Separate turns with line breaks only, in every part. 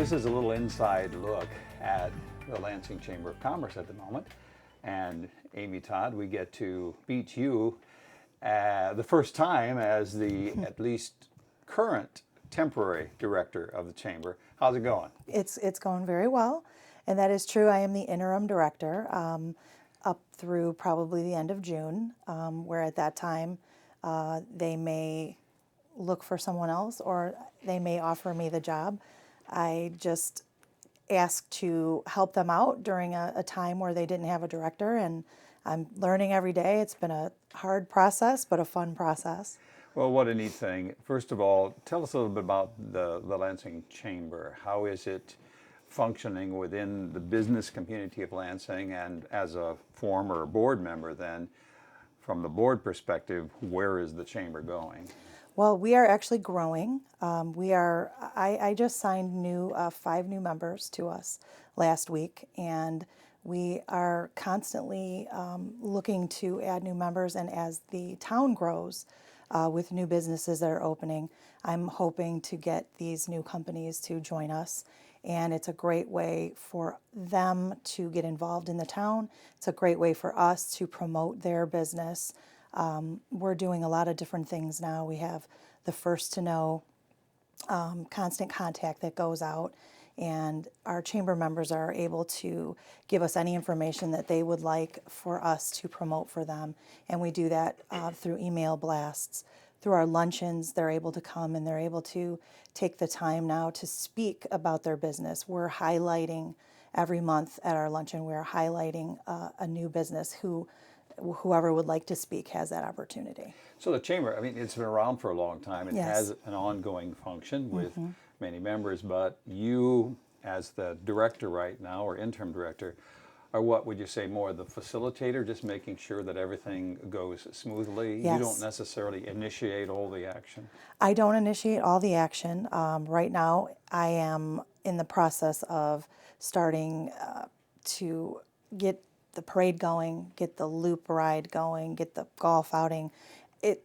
this is a little inside look at the Lansing Chamber of Commerce at the moment. And Amy, Todd, we get to meet you the first time as the at least current temporary director of the Chamber. How's it going?
It's going very well, and that is true. I am the interim director up through probably the end of June, where at that time they may look for someone else or they may offer me the job. I just asked to help them out during a time where they didn't have a director, and I'm learning every day. It's been a hard process, but a fun process.
Well, what a neat thing. First of all, tell us a little bit about the Lansing Chamber. How is it functioning within the business community of Lansing, and as a former board member then, from the board perspective, where is the Chamber going?
Well, we are actually growing. I just signed 5 new members to us last week, and we are constantly looking to add new members. And as the town grows with new businesses that are opening, I'm hoping to get these new companies to join us. And it's a great way for them to get involved in the town. It's a great way for us to promote their business. We're doing a lot of different things now. We have the First to Know constant contact that goes out, and our chamber members are able to give us any information that they would like for us to promote for them. And we do that through email blasts. Through our luncheons, they're able to come and they're able to take the time now to speak about their business. We're highlighting every month at our luncheon, we're highlighting a new business whoever would like to speak has that opportunity.
So the Chamber, I mean, it's been around for a long time. It
Yes.
has an ongoing function with many members, but you, as the director right now, or interim director, are what would you say, more the facilitator, just making sure that everything goes smoothly?
Yes.
You don't necessarily initiate all the action?
I don't initiate all the action. Right now, I am in the process of starting to get the parade going, get the loop ride going, get the golf outing. It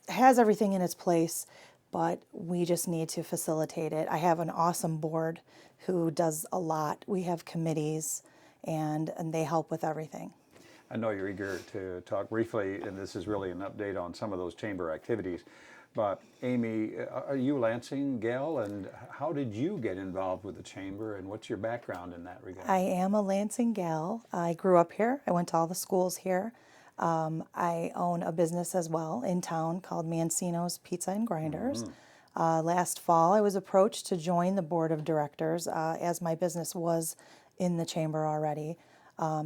has everything in its place, but we just need to facilitate it. I have an awesome board who does a lot. We have committees, and they help with everything.
I know you're eager to talk briefly, and this is really an update on some of those chamber activities. But Amy, are you a Lansing gal, and how did you get involved with the Chamber, and what's your background in that regard?
I am a Lansing gal. I grew up here. I went to all the schools here. I own a business as well in town called Mancino's Pizza and Grinders. Last fall, I was approached to join the board of directors as my business was in the chamber already.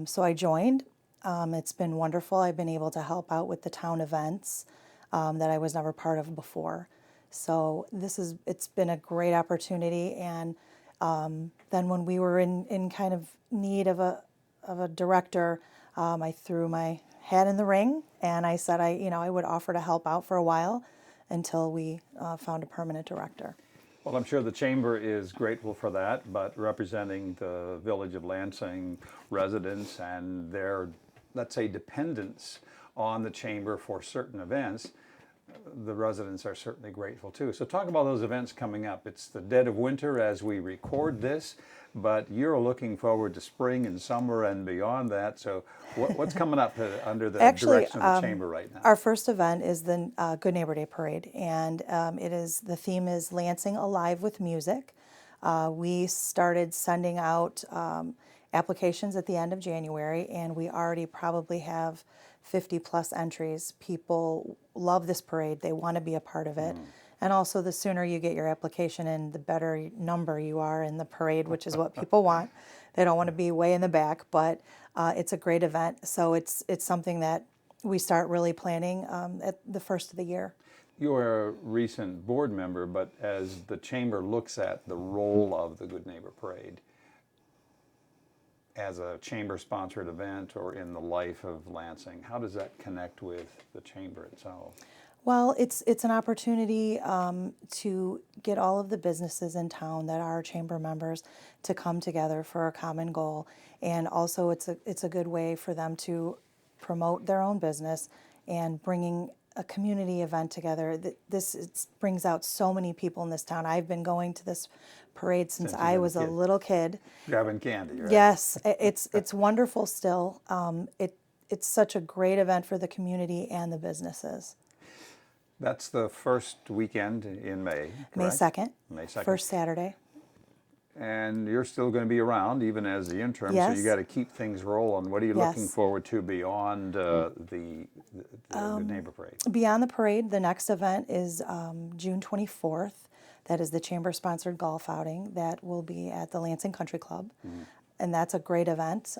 So I joined. It's been wonderful. I've been able to help out with the town events that I was never part of before. So it's been a great opportunity. And then when we were in kind of need of a director, I threw my hat in the ring, and I said I would offer to help out for a while until we found a permanent director.
Well, I'm sure the Chamber is grateful for that, but representing the Village of Lansing residents and their, let's say, dependence on the Chamber for certain events, the residents are certainly grateful too. So talk about those events coming up. It's the dead of winter as we record this, but you're looking forward to spring and summer and beyond that. So what's coming up under the direction of the Chamber right now?
Our first event is the Good Neighbor Day Parade, and the theme is Lansing Alive with Music. We started sending out applications at the end of January, and we already probably have 50 plus entries. People love this parade. They want to be a part of it. And also, the sooner you get your application in, the better number you are in the parade, which is what people want. They don't want to be way in the back, but it's a great event. So it's something that we start really planning at the first of the year.
You're a recent board member, but as the Chamber looks at the role of the Good Neighbor Parade, as a Chamber-sponsored event or in the life of Lansing, how does that connect with the Chamber itself?
Well, it's an opportunity to get all of the businesses in town that are chamber members to come together for a common goal, and also it's a good way for them to promote their own business and bringing a community event together. Brings out so many people in this town. I've been going to this parade since
Since you've
I
been a
was a
kid.
little kid.
Grabbing candy, right?
Yes, it's wonderful still. It's such a great event for the community and the businesses.
That's the first weekend in May,
May
correct?
2nd,
May 2nd.
first Saturday.
And you're still going to be around even as the interim, so you
Yes.
got to keep things rolling. What are you looking
Yes.
forward to beyond the neighbor parade?
Beyond the parade, the next event is June 24th. That is the chamber-sponsored golf outing that will be at the Lansing Country Club. And that's a great event.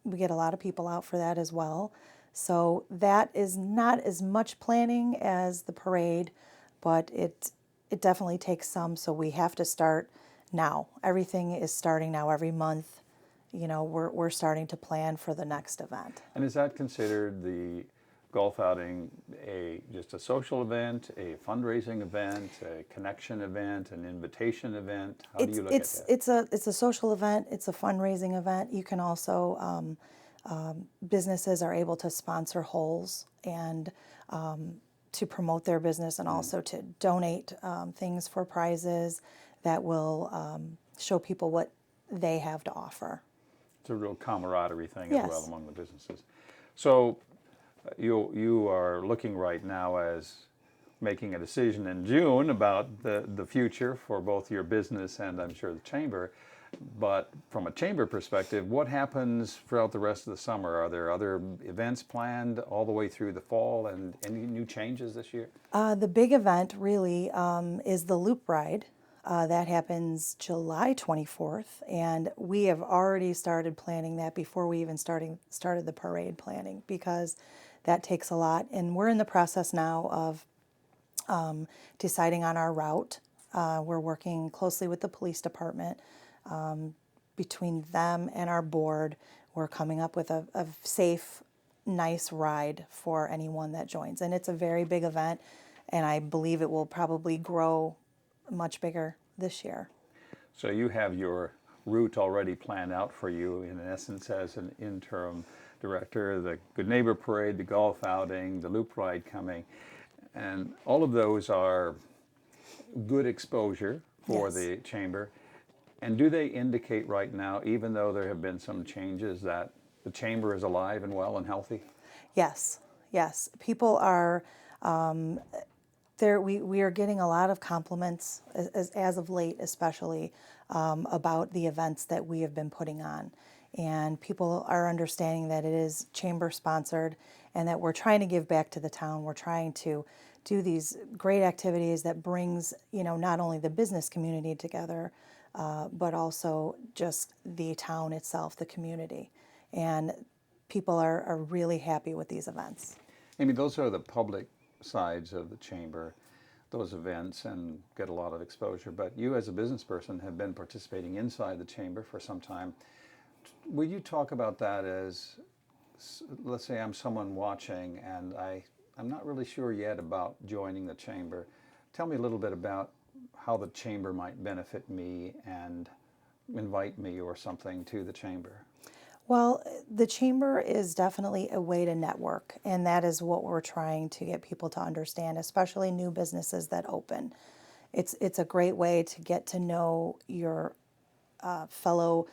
We get a lot of people out for that as well. So that is not as much planning as the parade, but it definitely takes some. So we have to start now. Everything is starting now. Every month, we're starting to plan for the next event.
And is that considered the golf outing just a social event, a fundraising event, a connection event, an invitation event? How do you look at that?
It's a social event. It's a fundraising event. You can also businesses are able to sponsor holes and to promote their business, and also to donate things for prizes that will show people what they have to offer.
It's a real camaraderie thing
Yes.
as well among the businesses. So you are looking right now as making a decision in June about the future for both your business and I'm sure the chamber. But from a chamber perspective, what happens throughout the rest of the summer? Are there other events planned all the way through the fall, and any new changes this year?
The big event really is the Loop Ride. That happens July 24th, and we have already started planning that before we even started the parade planning, because that takes a lot. And we're in the process now of deciding on our route. We're working closely with the police department. Between them and our board, we're coming up with a safe, nice ride for anyone that joins. And it's a very big event, and I believe it will probably grow much bigger this year.
So you have your route already planned out for you, in essence, as an interim director, the Good Neighbor Parade, the golf outing, the Loop Ride coming. And all of those are good exposure for
Yes.
the chamber. And do they indicate right now, even though there have been some changes, that the chamber is alive and well and healthy?
Yes, yes. People are there. We are getting a lot of compliments as of late, especially about the events that we have been putting on, and people are understanding that it is chamber sponsored and that we're trying to give back to the town. We're trying to do these great activities that brings not only the business community together, but also just the town itself, the community, and people are really happy with these events.
Amy, those are the public sides of the chamber, those events, and get a lot of exposure. But you as a business person have been participating inside the chamber for some time. Will you talk about that as, let's say I'm someone watching and I'm not really sure yet about joining the chamber. Tell me a little bit about how the chamber might benefit me and invite me or something to the chamber.
Well, the chamber is definitely a way to network, and that is what we're trying to get people to understand, especially new businesses that open. It's a great way to get to know your fellow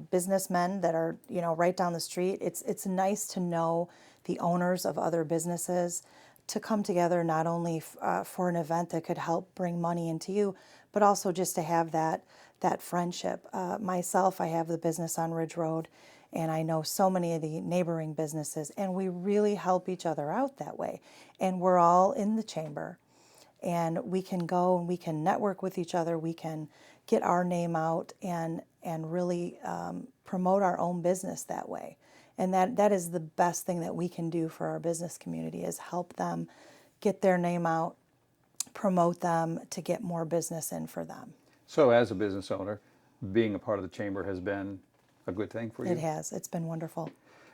businessmen that are right down the street. It's nice to know the owners of other businesses, to come together not only for an event that could help bring money into you, but also just to have that friendship. Myself, I have the business on Ridge Road, and I know so many of the neighboring businesses, and we really help each other out that way. And we're all in the chamber, and we can go and we can network with each other. We can get our name out and really promote our own business that way. And that is the best thing that we can do for our business community, is help them get their name out, promote them to get more business in for them.
So as a business owner, being a part of the chamber has been a good thing for you?
It has. It's been wonderful.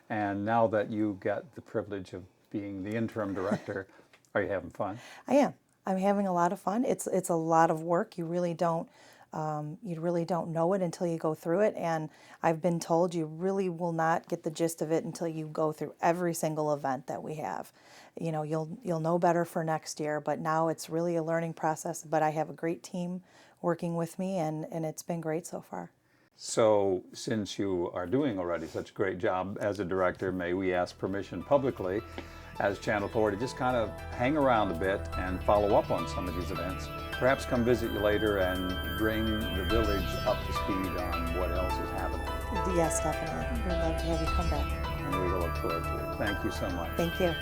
And now that you got the privilege of being the interim director, are you having fun?
I am. I'm having a lot of fun. It's a lot of work. You really don't You really don't know it until you go through it, and I've been told you really will not get the gist of it until you go through every single event that we have. You know, you'll know better for next year, but now it's really a learning process. But I have a great team working with me, and it's been great so far.
So, since you are doing already such a great job as a director, may we ask permission publicly as Channel 4 to just kind of hang around a bit and follow up on some of these events? Perhaps come visit you later and bring the village up to speed on what else is happening.
Yes, definitely. We'd love to have you come back.
And we will look forward to it. Thank you so much.
Thank you.